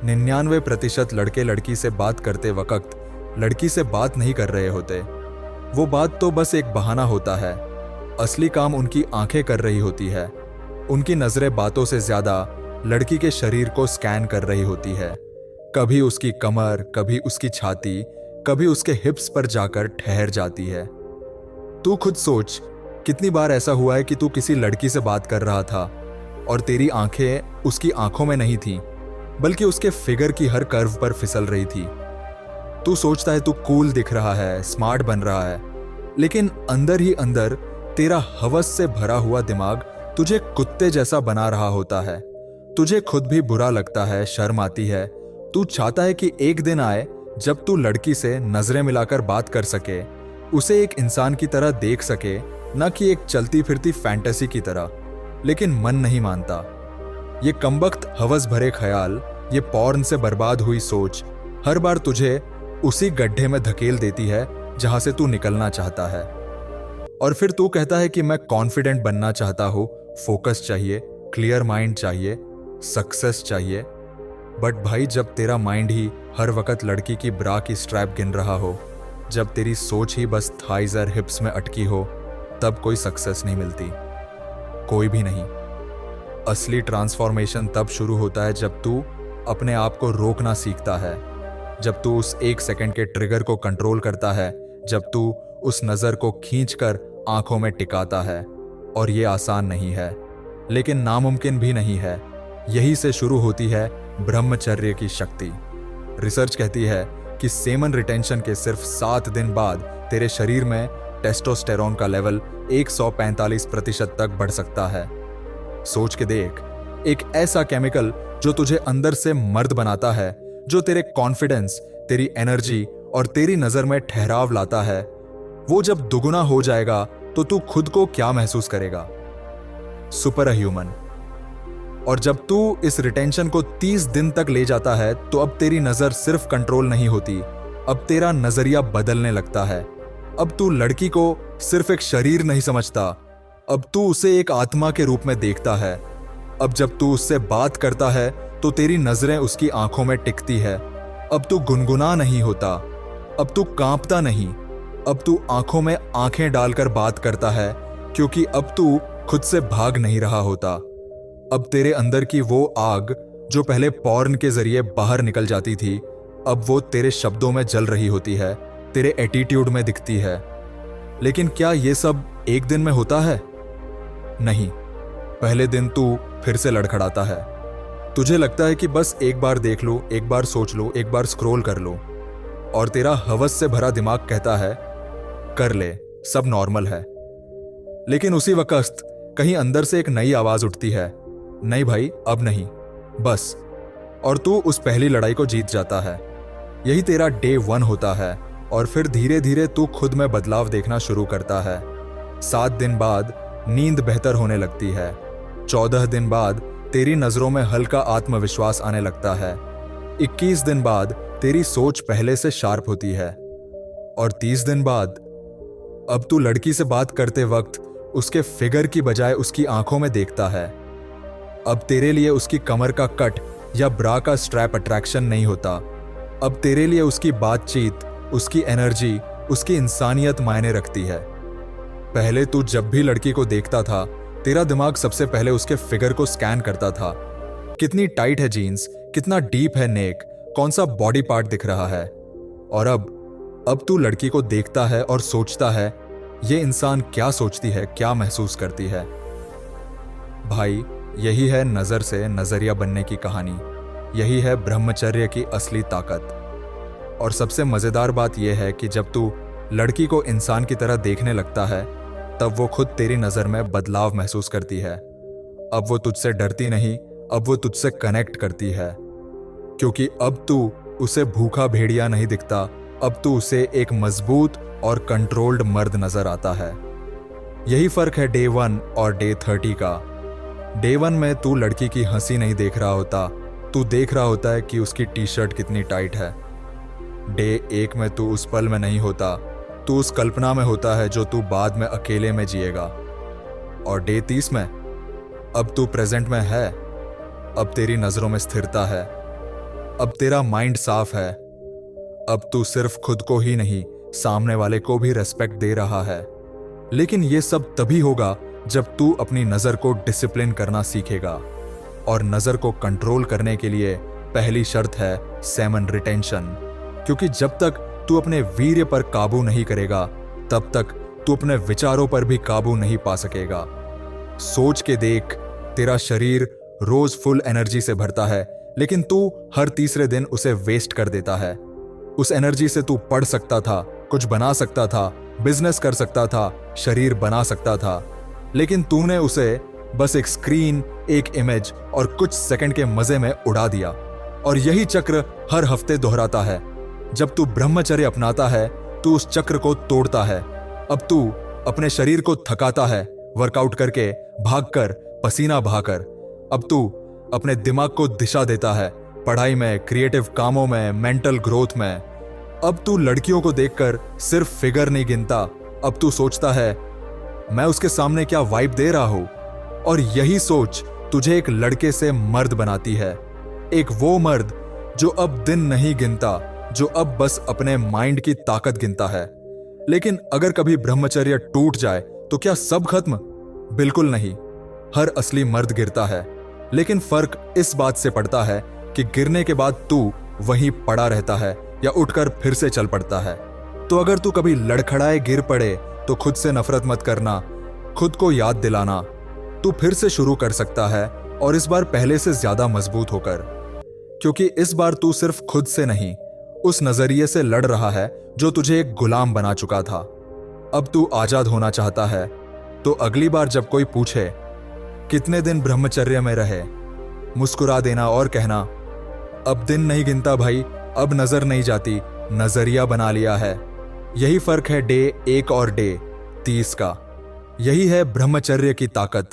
99% लड़के लड़की से बात करते वक्त लड़की से बात नहीं कर रहे होते। वो बात तो बस एक बहाना होता है। असली काम उनकी आंखें कर रही होती है। उनकी नजरें बातों से ज्यादा लड़की के शरीर को स्कैन कर रही होती है। कभी उसकी कमर, कभी उसकी छाती, कभी उसके हिप्स पर जाकर ठहर जाती है। तू खुद सोच, कितनी बार ऐसा हुआ है कि तू किसी लड़की से बात कर रहा था और तेरी आंखें उसकी आंखों में नहीं थीं, बल्कि उसके फिगर की हर कर्व पर फिसल रही थी। तू सोचता है तू कूल दिख रहा है, स्मार्ट बन रहा है, लेकिन अंदर ही अंदर तेरा हवस से भरा हुआ दिमाग तुझे कुत्ते जैसा बना रहा होता है। तुझे खुद भी बुरा लगता है, शर्म आती है। तू चाहता है कि एक दिन आए जब तू लड़की से नजरें मिलाकर बात कर सके, उसे एक इंसान की तरह देख सके, न कि एक चलती फिरती फैंटेसी की तरह। लेकिन मन नहीं मानता। ये कमबख्त हवस भरे ख्याल, ये पॉर्न से बर्बाद हुई सोच हर बार तुझे उसी गड्ढे में धकेल देती है जहां से तू निकलना चाहता है। और फिर तू कहता है कि मैं कॉन्फिडेंट बनना चाहता हूं, फोकस चाहिए, क्लियर माइंड चाहिए, सक्सेस चाहिए। बट भाई, जब तेरा माइंड ही हर वक्त लड़की की ब्रा की स्ट्रैप गिन रहा हो, जब तेरी सोच ही बस थाइज और हिप्स में अटकी हो, तब कोई सक्सेस नहीं मिलती, कोई भी नहीं। असली ट्रांसफॉर्मेशन तब शुरू होता है जब तू अपने आप को रोकना सीखता है, जब तू उस 1 सेकंड के ट्रिगर को कंट्रोल करता है, जब तू उस नजर को खींचकर आंखों में टिकाता है। और ये आसान नहीं है, लेकिन नामुमकिन भी नहीं है। यही से शुरू होती है ब्रह्मचर्य की शक्ति। रिसर्च कहती है कि सेमन रिटेंशन के सिर्फ 7 दिन बाद तेरे शरीर में टेस्टोस्टेरोन का लेवल 145% तक बढ़ सकता है। सोच के देख, एक ऐसा केमिकल जो तुझे अंदर से मर्द बनाता है, जो तेरे कॉन्फिडेंस, तेरी एनर्जी और तेरी नजर में ठहराव लाता है, वो जब दुगुना हो जाएगा तो तू खुद को क्या महसूस करेगा? Super human. और जब तू इस रिटेंशन को 30 दिन तक ले जाता है, तो अब तेरी नजर सिर्फ कंट्रोल नहीं होती, अब तेरा नजरिया बदलने लगता है। अब तू लड़की को सिर्फ एक शरीर नहीं समझता, अब तू उसे एक आत्मा के रूप में देखता है। अब जब तू उससे बात करता है तो तेरी नजरें उसकी आंखों में टिकती है। अब तू गुनगुना नहीं होता, अब तू कांपता नहीं, अब तू आंखों में आंखें डालकर बात करता है, क्योंकि अब तू खुद से भाग नहीं रहा होता। अब तेरे अंदर की वो आग जो पहले पॉर्न के जरिए बाहर निकल जाती थी, अब वो तेरे शब्दों में जल रही होती है, तेरे एटीट्यूड में दिखती है। लेकिन क्या ये सब एक दिन में होता है? नहीं। पहले दिन तू फिर से लड़खड़ाता है। तुझे लगता है कि बस एक बार देख लो, एक बार सोच लो, एक बार स्क्रॉल कर लो, और तेरा हवस से भरा दिमाग कहता है कर ले, सब नॉर्मल है। लेकिन उसी वक्त कहीं अंदर से एक नई आवाज उठती है, नहीं भाई, अब नहीं, बस। और तू उस पहली लड़ाई को जीत जाता है। यही तेरा डे 1 होता है। और फिर धीरे धीरे तू खुद में बदलाव देखना शुरू करता है। 7 दिन बाद नींद बेहतर होने लगती है। 14 दिन बाद तेरी नजरों में हल्का आत्मविश्वास आने लगता है। 21 दिन बाद तेरी सोच पहले से शार्प होती है। और 30 दिन बाद अब तू लड़की से बात करते वक्त उसके फिगर की बजाय उसकी आंखों में देखता है। अब तेरे लिए उसकी कमर का कट या ब्रा का स्ट्रैप अट्रैक्शन नहीं होता। अब तेरे लिए उसकी बातचीत, उसकी एनर्जी, उसकी इंसानियत मायने रखती है। पहले तू जब भी लड़की को देखता था, तेरा दिमाग सबसे पहले उसके फिगर को स्कैन करता था। कितनी टाइट है जीन्स, कितना डीप है नेक, कौन सा बॉडी पार्ट दिख रहा है। और अब तू लड़की को देखता है और सोचता है, ये इंसान क्या सोचती है, क्या महसूस करती है। भाई, यही है नजर से नजरिया बनने की कहानी। यही है ब्रह्मचर्य की असली ताकत। और सबसे मजेदार बात यह है कि जब तू लड़की को इंसान की तरह देखने लगता है, तब वो खुद तेरी नजर में बदलाव महसूस करती है। अब वो तुझसे डरती नहीं, अब वो तुझसे कनेक्ट करती है। क्योंकि अब तू उसे भूखा भेड़िया नहीं दिखता, अब तू उसे एक मजबूत और कंट्रोल्ड मर्द नजर आता है। यही फर्क है डे 1 और डे 30 का। डे 1 में तू लड़की की हंसी नहीं देख रहा होता, तू देख रहा होता है कि उसकी टी शर्ट कितनी टाइट है। डे 1 में तू उस पल में नहीं होता, तू उस कल्पना में होता है जो तू बाद में अकेले में जिएगा। और डे 30 में अब तू प्रेजेंट में है, अब तेरी नजरों में स्थिरता है, अब तेरा माइंड साफ है। अब तू सिर्फ खुद को ही नहीं, सामने वाले को भी रेस्पेक्ट दे रहा है। लेकिन ये सब तभी होगा जब तू अपनी नजर को डिसिप्लिन करना सीखेगा। और नजर को कंट्रोल करने के लिए पहली शर्त है सेमन रिटेंशन। क्योंकि जब तक तू अपने वीर्य पर काबू नहीं करेगा, तब तक तू अपने विचारों पर भी काबू नहीं पा सकेगा। सोच के देख, तेरा शरीर रोज फुल एनर्जी से भरता है, लेकिन तू हर तीसरे दिन उसे वेस्ट कर देता है। उस एनर्जी से तू पढ़ सकता था, कुछ बना सकता था, बिजनेस कर सकता था, शरीर बना सकता था, लेकिन तूने उसे बस एक स्क्रीन, एक इमेज और कुछ सेकंड के मजे में उड़ा दिया। और यही चक्र हर हफ्ते दोहराता है। जब तू ब्रह्मचर्य अपनाता है, तू उस चक्र को तोड़ता है। अब तू अपने शरीर को थकाता है, वर्कआउट करके, भागकर, पसीना बहाकर। अब तू अपने दिमाग को दिशा देता है, पढ़ाई में, क्रिएटिव कामों में, मेंटल ग्रोथ में। अब तू लड़कियों को देखकर सिर्फ फिगर नहीं गिनता, अब तू सोचता है मैं उसके सामने क्या वाइब दे रहा हूं। और यही सोच तुझे एक लड़के से मर्द बनाती है। एक वो मर्द जो अब दिन नहीं गिनता, जो अब बस अपने माइंड की ताकत गिनता है। लेकिन अगर कभी ब्रह्मचर्य टूट जाए तो क्या सब खत्म? बिल्कुल नहीं। हर असली मर्द गिरता है, लेकिन फर्क इस बात से पड़ता है कि गिरने के बाद तू वहीं पड़ा रहता है या उठकर फिर से चल पड़ता है। तो अगर तू कभी लड़खड़ाए गिर पड़े तो खुद से नफरत मत करना, खुद को याद दिलाना तू फिर से शुरू कर सकता है, और इस बार पहले से ज्यादा मजबूत होकर। क्योंकि इस बार तू सिर्फ खुद से नहीं, उस नजरिए से लड़ रहा है जो तुझे एक गुलाम बना चुका था। अब तू आजाद होना चाहता है, तो अगली बार जब कोई पूछे कितने दिन ब्रह्मचर्य में रहे, मुस्कुरा देना और कहना अब दिन नहीं गिनता भाई, अब नजर नहीं जाती, नजरिया बना लिया है। यही फर्क है डे 1 और डे 30 का। यही है ब्रह्मचर्य की ताकत।